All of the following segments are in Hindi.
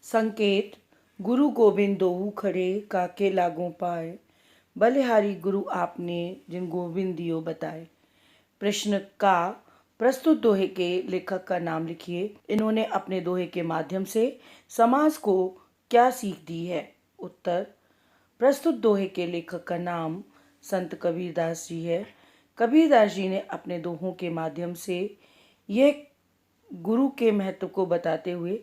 संकेत गुरु गोबिंद दोऊ खड़े काके लागों पाए, बलिहारी गुरु आपने जिन गोविंद दियो बताए। प्रश्न का प्रस्तुत दोहे के लेखक का नाम लिखिए। इन्होंने अपने दोहे के माध्यम से समाज को क्या सीख दी है? उत्तर, प्रस्तुत दोहे के लेखक का नाम संत कबीरदास जी है। कबीरदास जी ने अपने दोहों के माध्यम से यह गुरु के महत्व को बताते हुए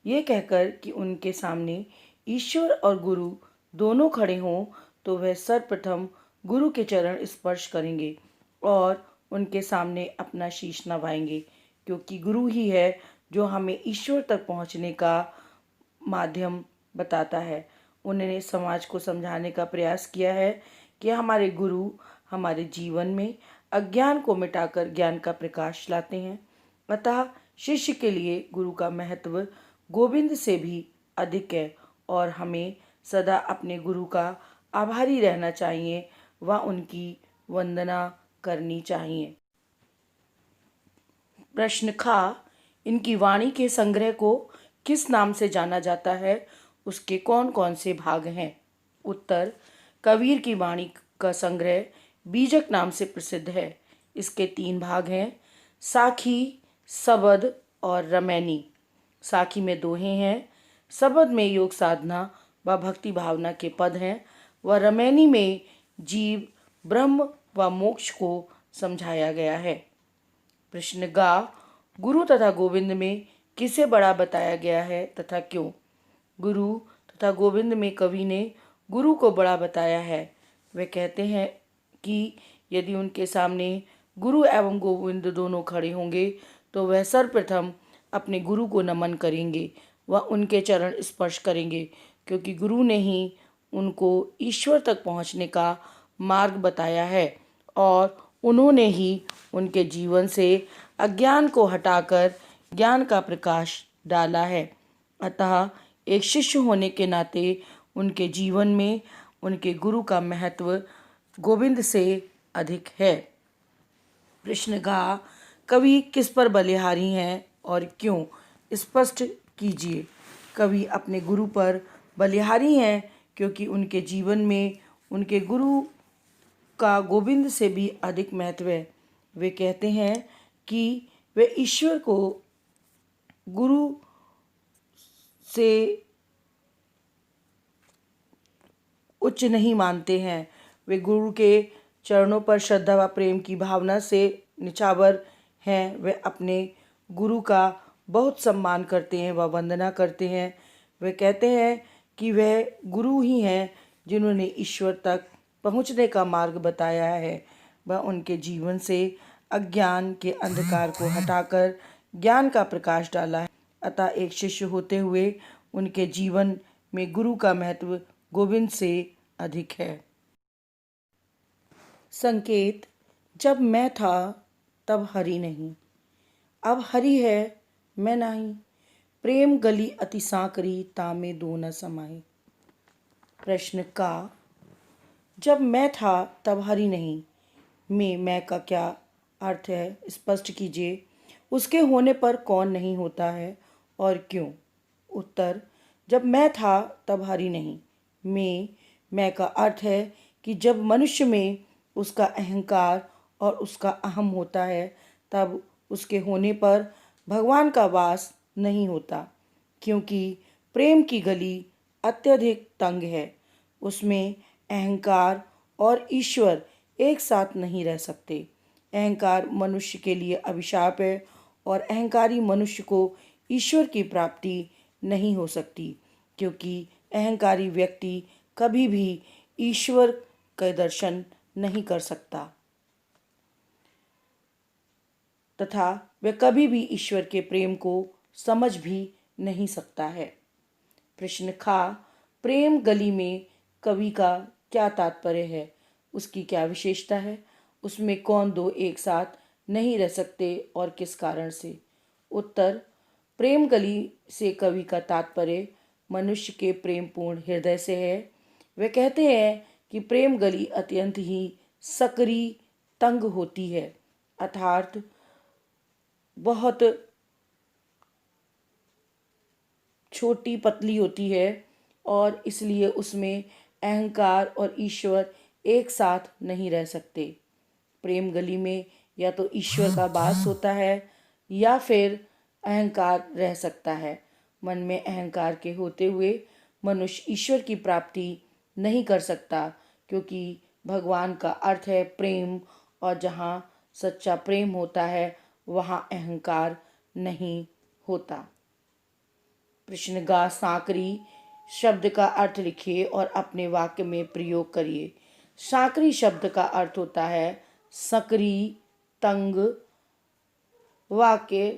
ये कहकर कि उनके सामने ईश्वर और गुरु दोनों खड़े हों तो वह सर्वप्रथम गुरु के चरण स्पर्श करेंगे और उनके सामने अपना शीश नवाएंगे, क्योंकि गुरु ही है जो हमें ईश्वर तक पहुंचने का माध्यम बताता है। उन्होंने समाज को समझाने का प्रयास किया है कि हमारे गुरु हमारे जीवन में अज्ञान को मिटाकर ज्ञान का प्रकाश लाते हैं। अतः शिष्य के लिए गुरु का महत्व गोविंद से भी अधिक है और हमें सदा अपने गुरु का आभारी रहना चाहिए व उनकी वंदना करनी चाहिए। प्रश्न खा इनकी वाणी के संग्रह को किस नाम से जाना जाता है? उसके कौन कौन से भाग हैं? उत्तर, कबीर की वाणी का संग्रह बीजक नाम से प्रसिद्ध है। इसके 3 भाग हैं, साखी, सबद और रमैनी। साखी में दोहे हैं, सबद में योग साधना व भक्ति भावना के पद हैं व रमैनी में जीव, ब्रह्म व मोक्ष को समझाया गया है। प्रश्न गा गुरु तथा गोविंद में किसे बड़ा बताया गया है तथा क्यों? गुरु तथा गोविंद में कवि ने गुरु को बड़ा बताया है। वे कहते हैं कि यदि उनके सामने गुरु एवं गोविंद दोनों खड़े होंगे तो वह सर्वप्रथम अपने गुरु को नमन करेंगे व उनके चरण स्पर्श करेंगे, क्योंकि गुरु ने ही उनको ईश्वर तक पहुंचने का मार्ग बताया है और उन्होंने ही उनके जीवन से अज्ञान को हटाकर ज्ञान का प्रकाश डाला है। अतः एक शिष्य होने के नाते उनके जीवन में उनके गुरु का महत्व गोविंद से अधिक है। प्रश्न गा कवि किस पर बलिहारी हैं और क्यों? स्पष्ट कीजिए। कवि अपने गुरु पर बलिहारी हैं क्योंकि उनके जीवन में उनके गुरु का गोविंद से भी अधिक महत्व है। वे कहते हैं कि वे ईश्वर को गुरु से उच्च नहीं मानते हैं। वे गुरु के चरणों पर श्रद्धा व प्रेम की भावना से निछावर हैं। वे अपने गुरु का बहुत सम्मान करते हैं व वंदना करते हैं। वे कहते हैं कि वह गुरु ही हैं जिन्होंने ईश्वर तक पहुंचने का मार्ग बताया है व उनके जीवन से अज्ञान के अंधकार को हटाकर ज्ञान का प्रकाश डाला है। अतः एक शिष्य होते हुए उनके जीवन में गुरु का महत्व गोविंद से अधिक है। संकेत जब मैं था तब हरि नहीं, अब हरि है मैं नहीं, प्रेम गली अति सांकरी तामे दो न समाए। प्रश्न का जब मैं था तब हरि नहीं में मैं का क्या अर्थ है? स्पष्ट कीजिए। उसके होने पर कौन नहीं होता है और क्यों? उत्तर, जब मैं था तब हरि नहीं में मैं का अर्थ है कि जब मनुष्य में उसका अहंकार और उसका अहम होता है तब उसके होने पर भगवान का वास नहीं होता, क्योंकि प्रेम की गली अत्यधिक तंग है। उसमें अहंकार और ईश्वर एक साथ नहीं रह सकते। अहंकार मनुष्य के लिए अभिशाप है और अहंकारी मनुष्य को ईश्वर की प्राप्ति नहीं हो सकती, क्योंकि अहंकारी व्यक्ति कभी भी ईश्वर का दर्शन नहीं कर सकता तथा वह कभी भी ईश्वर के प्रेम को समझ भी नहीं सकता है। प्रश्न खा प्रेम गली में कवि का क्या तात्पर्य है? उसकी क्या विशेषता है? उसमें कौन दो एक साथ नहीं रह सकते और किस कारण से? उत्तर, प्रेम गली से कवि का तात्पर्य मनुष्य के प्रेमपूर्ण हृदय से है। वे कहते हैं कि प्रेम गली अत्यंत ही सकरी तंग होती है। अर्थात बहुत छोटी पतली होती है और इसलिए उसमें अहंकार और ईश्वर एक साथ नहीं रह सकते। प्रेम गली में या तो ईश्वर का वास होता है या फिर अहंकार रह सकता है। मन में अहंकार के होते हुए मनुष्य ईश्वर की प्राप्ति नहीं कर सकता, क्योंकि भगवान का अर्थ है प्रेम, और जहाँ सच्चा प्रेम होता है वहाँ अहंकार नहीं होता। प्रश्न गा सांकरी शब्द का अर्थ लिखिए और अपने वाक्य में प्रयोग करिए। सांकरी शब्द का अर्थ होता है सकरी, तंग। वाक्य,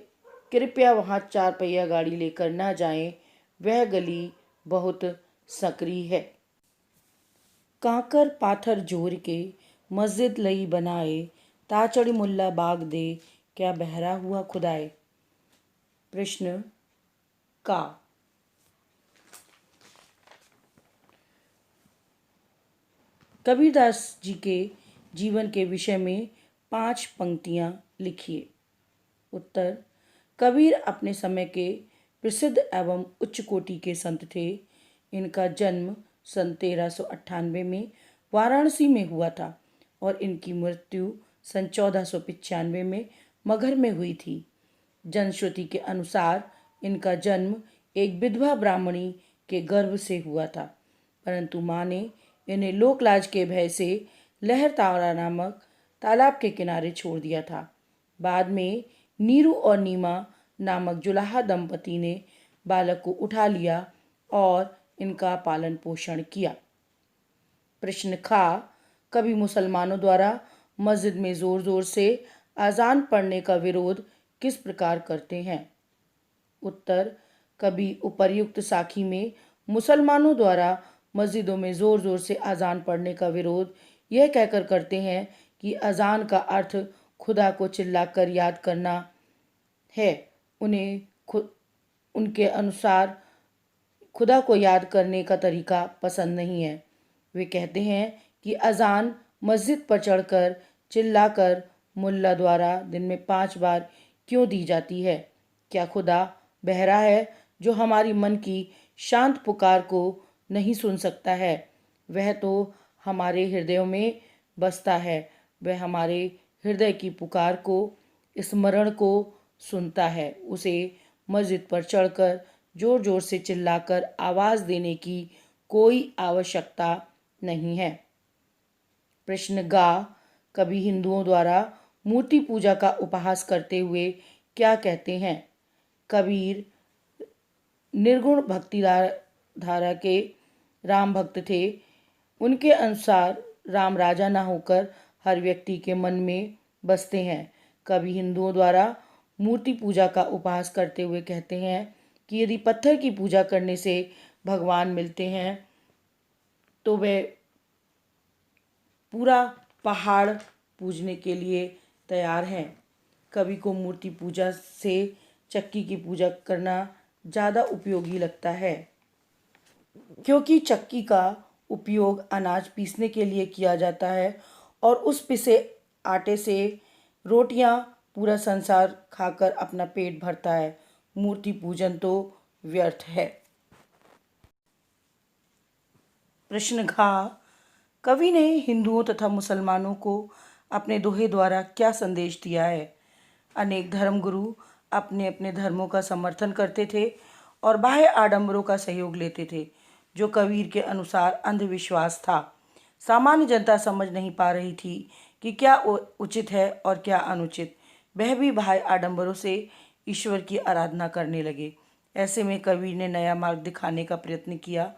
कृपया वहाँ 4 पहिया गाड़ी लेकर न जाएं, वह गली बहुत सकरी है। कांकर पाथर जोर के मस्जिद लई बनाए, ताचड़ मुल्ला बाग दे, क्या बहरा हुआ खुदाए। प्रश्न का कबीरदास जी के जीवन के विषय में 5 पंक्तियां लिखिए। उत्तर, कबीर अपने समय के प्रसिद्ध एवं उच्च कोटि के संत थे। इनका जन्म सन 1398 में वाराणसी में हुआ था और इनकी मृत्यु सन 1495 में मगहर में हुई थी। जनश्रुति के अनुसार इनका जन्म एक विधवा ब्राह्मणी के गर्भ से हुआ था, परंतु माँ ने इन्हें लोकलाज के भय से लहर तावरा नामक तालाब के किनारे छोड़ दिया था। बाद में नीरू और नीमा नामक जुलाहा दंपति ने बालक को उठा लिया और इनका पालन पोषण किया। प्रश्न खा, कभी मुसलमानों द्वारा मस्जिद में जोर जोर से अजान पढ़ने का विरोध किस प्रकार करते हैं। उत्तर, कभी उपर्युक्त साखी में मुसलमानों द्वारा मस्जिदों में ज़ोर ज़ोर से अजान पढ़ने का विरोध यह कहकर करते हैं कि अजान का अर्थ खुदा को चिल्लाकर याद करना है। उनके अनुसार खुदा को याद करने का तरीका पसंद नहीं है। वे कहते हैं कि अजान मस्जिद पर चढ़कर चिल्लाकर मुल्ला द्वारा दिन में 5 बार क्यों दी जाती है। क्या खुदा बहरा है जो हमारी मन की शांत पुकार को नहीं सुन सकता है। वह तो हमारे हृदयों में बसता है। वह हमारे हृदय की पुकार को, स्मरण को सुनता है। उसे मस्जिद पर चढ़कर जोर जोर से चिल्लाकर आवाज़ देने की कोई आवश्यकता नहीं है। प्रश्न गा, कभी हिंदुओं द्वारा मूर्ति पूजा का उपहास करते हुए क्या कहते हैं। कबीर निर्गुण भक्ति धारा के राम भक्त थे। उनके अनुसार राम राजा न होकर हर व्यक्ति के मन में बसते हैं। कभी हिंदुओं द्वारा मूर्ति पूजा का उपहास करते हुए कहते हैं कि यदि पत्थर की पूजा करने से भगवान मिलते हैं तो वे पूरा पहाड़ पूजने के लिए तैयार हैं। कभी को मूर्ति पूजा से चक्की की पूजा करना ज़्यादा उपयोगी लगता है, क्योंकि चक्की का उपयोग अनाज पीसने के लिए किया जाता है और उस पिसे आटे से रोटियां पूरा संसार खाकर अपना पेट भरता है। मूर्ति पूजन तो व्यर्थ है। प्रश्न घा, कवि ने हिंदुओं तथा मुसलमानों को अपने दोहे द्वारा क्या संदेश दिया है। अनेक धर्मगुरु अपने अपने धर्मों का समर्थन करते थे और बाह्य आडंबरों का सहयोग लेते थे, जो कबीर के अनुसार अंधविश्वास था। सामान्य जनता समझ नहीं पा रही थी कि क्या उचित है और क्या अनुचित। वह भी बाह्य आडंबरों से ईश्वर की आराधना करने लगे। ऐसे में कबीर ने नया मार्ग दिखाने का प्रयत्न किया।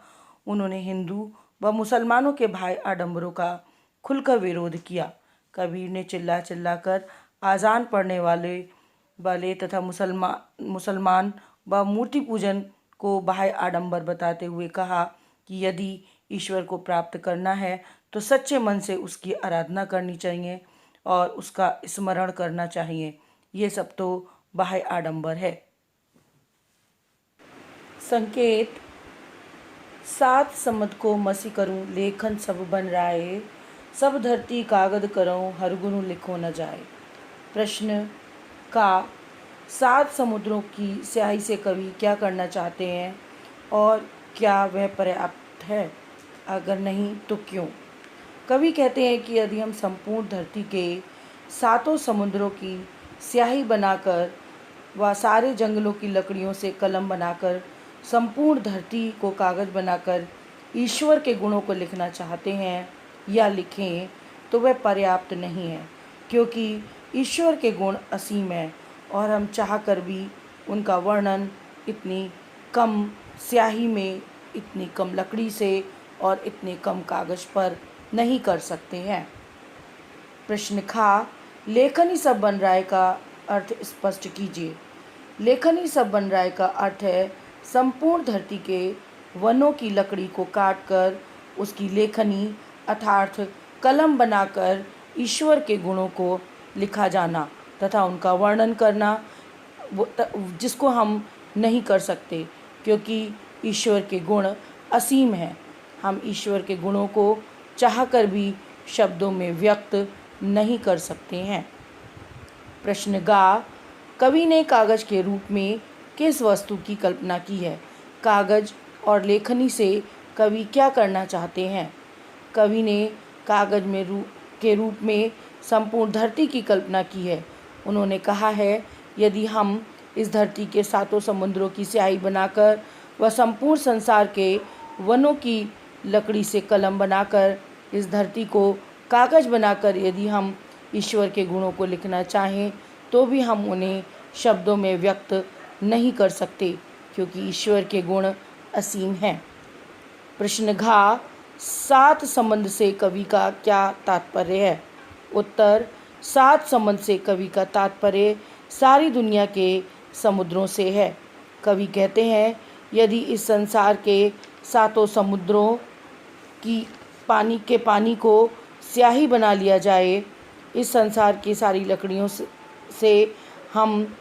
उन्होंने हिंदू व मुसलमानों के बाह्य आडंबरों का खुलकर विरोध किया। कबीर ने चिल्ला चिल्ला कर आजान पढ़ने वाले तथा मुसलमान व मूर्ति पूजन को बाह्य आडंबर बताते हुए कहा कि यदि ईश्वर को प्राप्त करना है तो सच्चे मन से उसकी आराधना करनी चाहिए और उसका स्मरण करना चाहिए। ये सब तो बाह्य आडंबर है। संकेत, 7 समद को मसी करूं, लेखन सब बन राए, सब धरती कागद करऊं, हर गुनु लिखो न जाए। प्रश्न का 7 समुद्रों की स्याही से कवि क्या करना चाहते हैं और क्या वह पर्याप्त है? अगर नहीं तो क्यों? कवि कहते हैं कि यदि हम संपूर्ण धरती के 7 समुद्रों की स्याही बनाकर व सारे जंगलों की लकड़ियों से कलम बनाकर संपूर्ण धरती को कागज़ बनाकर ईश्वर के गुणों को लिखना चाहते हैं या लिखें तो वह पर्याप्त नहीं है, क्योंकि ईश्वर के गुण असीम हैं और हम चाहकर भी उनका वर्णन इतनी कम स्याही में, इतनी कम लकड़ी से और इतने कम कागज़ पर नहीं कर सकते हैं। प्रश्न खा, लेखनी सब बन रहा है का अर्थ स्पष्ट कीजिए। लेखनी सब बन रहा है का अर्थ है संपूर्ण धरती के वनों की लकड़ी को काटकर उसकी लेखनी अर्थात कलम बनाकर ईश्वर के गुणों को लिखा जाना तथा उनका वर्णन करना, जिसको हम नहीं कर सकते क्योंकि ईश्वर के गुण असीम हैं। हम ईश्वर के गुणों को चाहकर भी शब्दों में व्यक्त नहीं कर सकते हैं। प्रश्न गा, कवि ने कागज के रूप में किस वस्तु की कल्पना की है? कागज और लेखनी से कवि क्या करना चाहते हैं? कवि ने कागज के रूप में संपूर्ण धरती की कल्पना की है। उन्होंने कहा है, यदि हम इस धरती के 7 समुद्रों की स्याही बनाकर व संपूर्ण संसार के वनों की लकड़ी से कलम बनाकर इस धरती को कागज बनाकर यदि हम ईश्वर के गुणों को लिखना चाहें तो भी हम उन्हें शब्दों में व्यक्त नहीं कर सकते, क्योंकि ईश्वर के गुण असीम हैं। प्रश्न घा, 7 संबंध से कवि का क्या तात्पर्य है? उत्तर, 7 संबंध से कवि का तात्पर्य सारी दुनिया के समुद्रों से है। कवि कहते हैं, यदि इस संसार के 7 समुद्रों की पानी को स्याही बना लिया जाए, इस संसार की सारी लकड़ियों से हम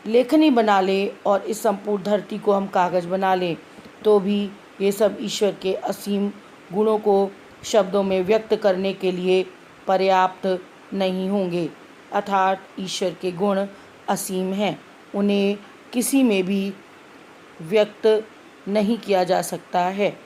लेखनी बना लें और इस संपूर्ण धरती को हम कागज़ बना लें, तो भी ये सब ईश्वर के असीम गुणों को शब्दों में व्यक्त करने के लिए पर्याप्त नहीं होंगे। अर्थात ईश्वर के गुण असीम हैं, उन्हें किसी में भी व्यक्त नहीं किया जा सकता है।